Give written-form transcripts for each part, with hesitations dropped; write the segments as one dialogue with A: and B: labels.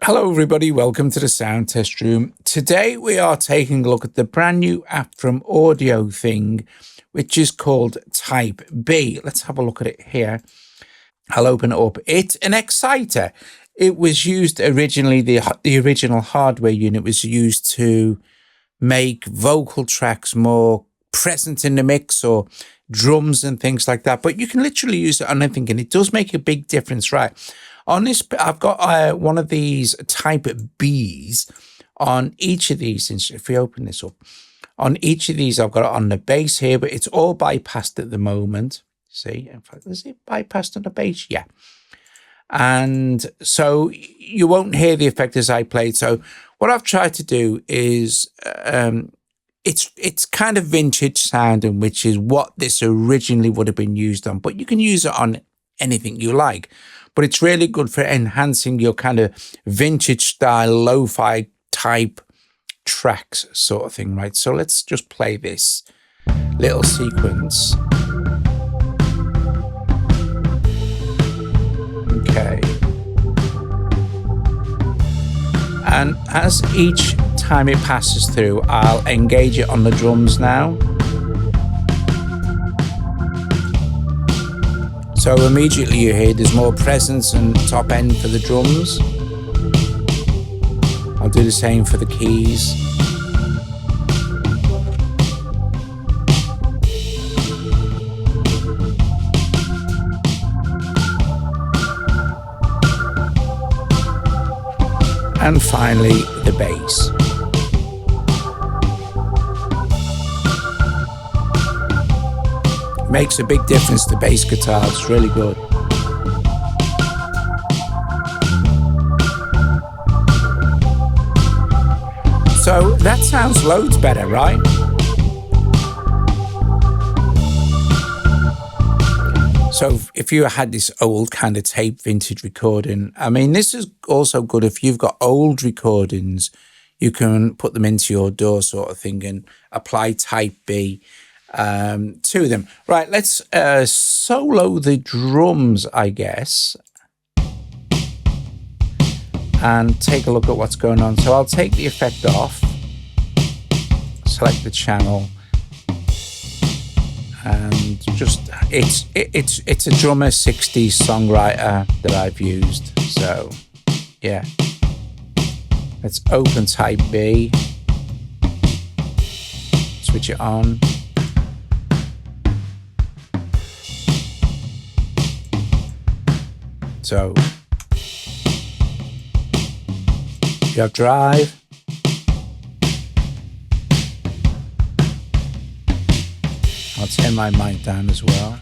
A: Hello everybody, welcome to the Sound Test Room. Today we are taking a look at the brand new app from AudioThing, which is called Type B. Let's have a look at it here. I'll open it up. It's an exciter. It was used originally, the original hardware unit was used to make vocal tracks more present in the mix, or drums and things like that. But you can literally use it on anything, and it does make a big difference, right? On this, I've got one of these Type Bs. On each of these, if we open this up, on each of these, I've got it on the bass here, but it's all bypassed at the moment. See, in fact, is it bypassed on the bass? Yeah. And so you won't hear the effect as I played. So what I've tried to do is, it's kind of vintage sounding, which is what this originally would have been used on, but you can use it on anything you like. But it's really good for enhancing your kind of vintage style lo-fi type tracks sort of thing, right? So let's just play this little sequence. Okay. And as each time it passes through, I'll engage it on the drums now. So immediately you hear there's more presence and top end for the drums. I'll do the same for the keys. And finally, the bass. Makes a big difference to bass guitar. It's really good. So that sounds loads better, right? So if you had this old kind of tape vintage recording, I mean, this is also good if you've got old recordings. You can put them into your DAW sort of thing and apply Type B to them. Right, let's solo the drums, I guess, and take a look at what's going on. So I'll take the effect off, select the channel, and just it's a drummer 60s songwriter that I've used. So yeah, let's open Type B, switch it on. So you have drive, I'll turn my mic down as well.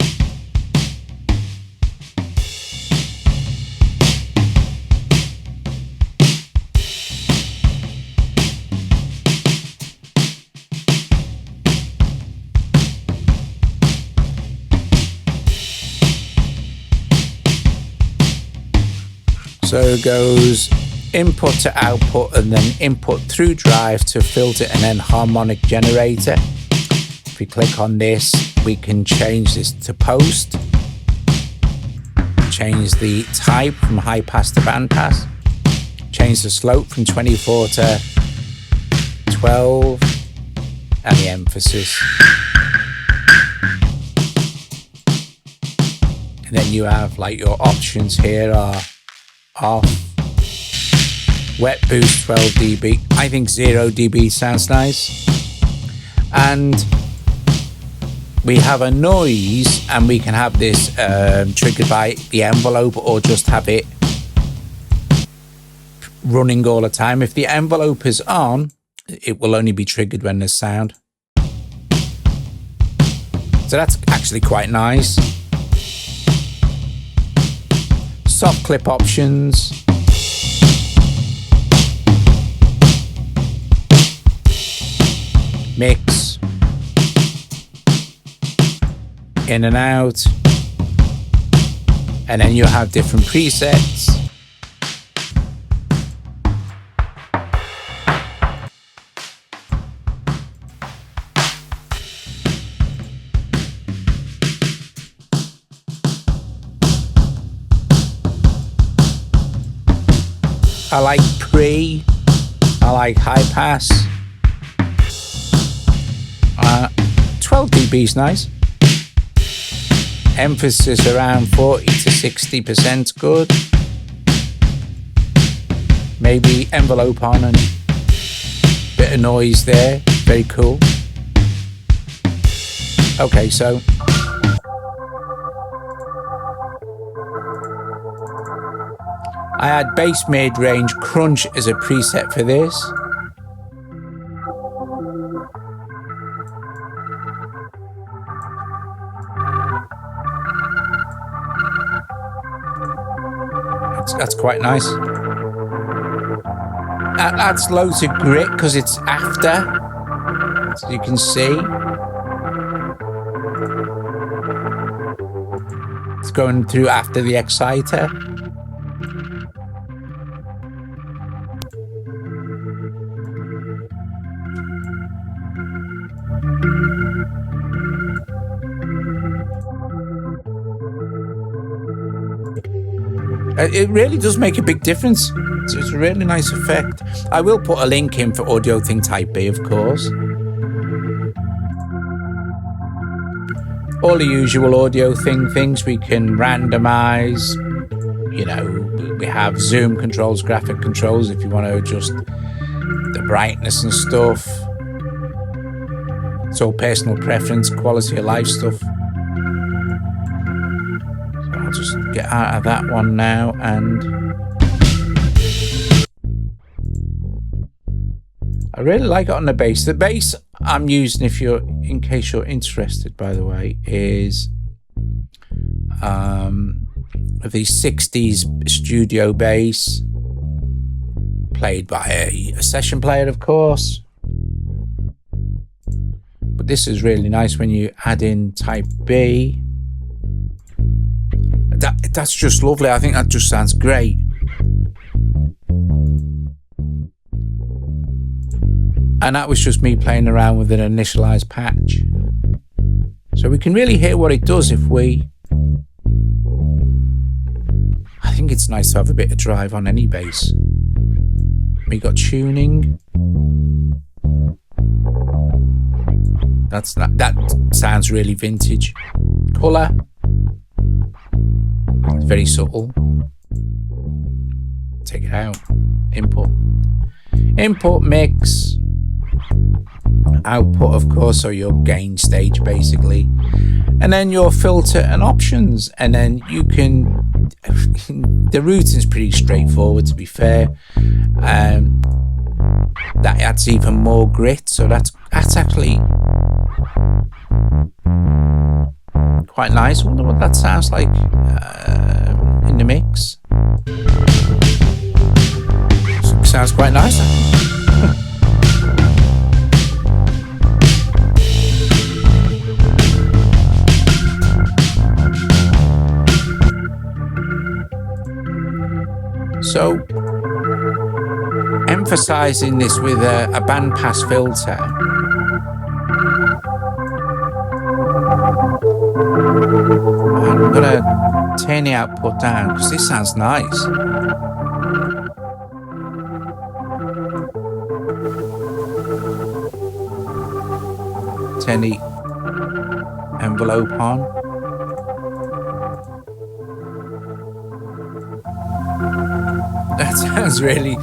A: So it goes input to output, and then input through drive to filter, and then harmonic generator. If we click on this, we can change this to post, change the type from high pass to band pass, change the slope from 24 to 12, and the emphasis. And then you have like your options here are off, wet boost 12 dB. I think 0 dB sounds nice. And we have a noise, and we can have this triggered by the envelope, or just have it running all the time. If the envelope is on, it will only be triggered when there's sound. So that's actually quite nice. Soft clip options. Mix. In and out. And then you have different presets. I like pre, I like high pass. 12 dB is nice. Emphasis around 40 to 60% good. Maybe envelope on and bit of noise there. Very cool. Okay, so I had bass mid-range crunch as a preset for this. That's quite nice. That adds loads of grit because it's after, as you can see. It's going through after the exciter. It really does make a big difference. It's a really nice effect. I will put a link in for AudioThing Type B, of course. All the usual AudioThing things we can randomize. You know, we have zoom controls, graphic controls if you want to adjust the brightness and stuff. It's all personal preference, quality of life stuff. I'll just get out of that one now, and I really like it on the bass. The bass I'm using, in case you're interested, by the way, is the 60s studio bass played by a session player, of course. But this is really nice when you add in Type B. That's just lovely. I think that just sounds great. And that was just me playing around with an initialized patch. So we can really hear what it does if we... I think it's nice to have a bit of drive on any bass. We got tuning. That sounds really vintage. Colour. It's very subtle. Take it out. Input. Input, mix. Output, of course, so your gain stage basically. And then your filter and options. And then you can... the routing's pretty straightforward, to be fair. That adds even more grit. So that's actually... quite nice. I wonder what that sounds like in the mix. Sounds quite nice. So, emphasizing this with a bandpass filter. I'm gonna turn the output down because this sounds nice. Turn the envelope on. That sounds really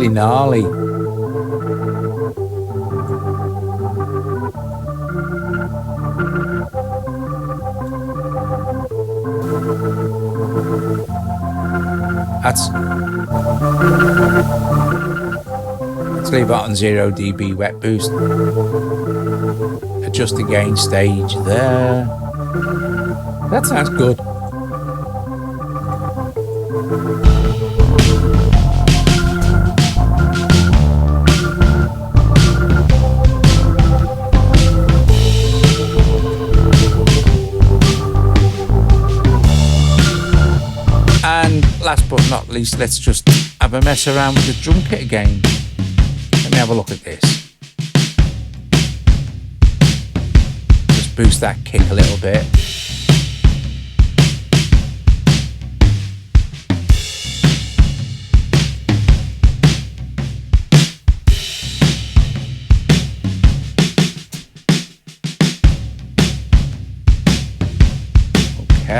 A: gnarly. Let's leave it on 0 dB wet boost. Adjust the gain stage there. That sounds good. And last but not least, let's just have a mess around with the drum kit again. Let me have a look at this. Just boost that kick a little bit.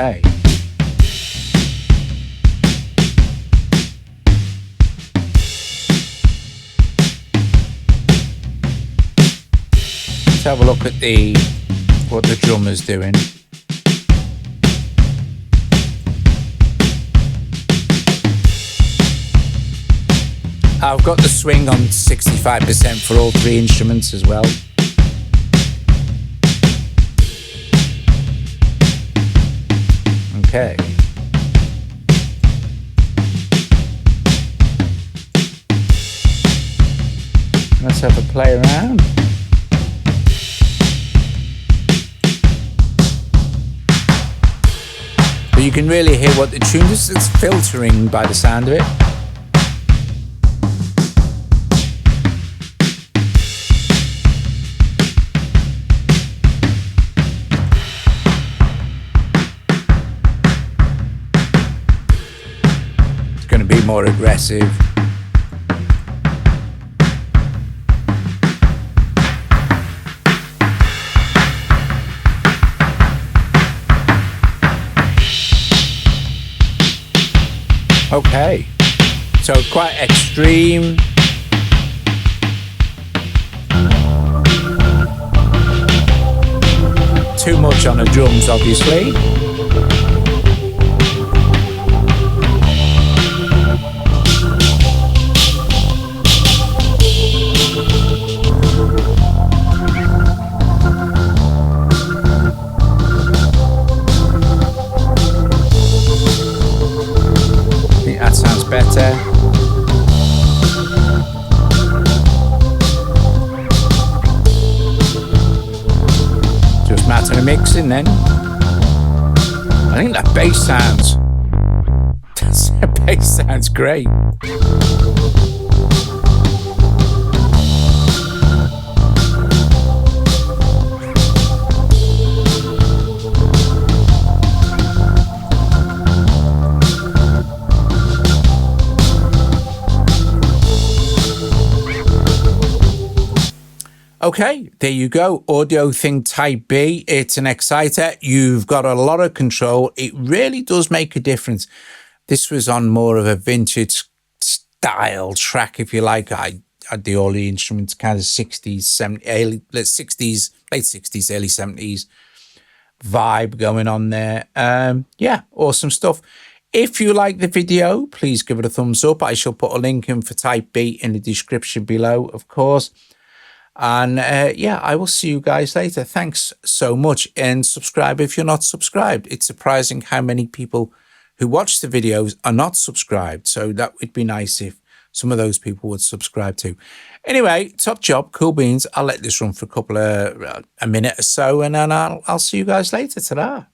A: Okay. Let's have a look at what the drummer's doing. I've got the swing on 65% for all three instruments as well. Okay. Let's have a play around. But you can really hear what the tune is. It's filtering by the sound of it. It's going to be more aggressive. Okay, so quite extreme. Too much on the drums, obviously. Better. Just matter of mixing then. I think that bass sounds great. Okay, there you go. AudioThing Type B. It's an exciter. You've got a lot of control. It really does make a difference. This was on more of a vintage style track, if you like. I had all the instruments kind of 60s, 70s, late 60s, early 70s vibe going on there. Yeah, awesome stuff. If you like the video, please give it a thumbs up. I shall put a link in for Type B in the description below, of course. And yeah, I will see you guys later. Thanks so much. And subscribe if you're not subscribed. It's surprising how many people who watch the videos are not subscribed. So that would be nice if some of those people would subscribe too. Anyway, top job, cool beans. I'll let this run for a minute or so, and then I'll see you guys later. Ta-da.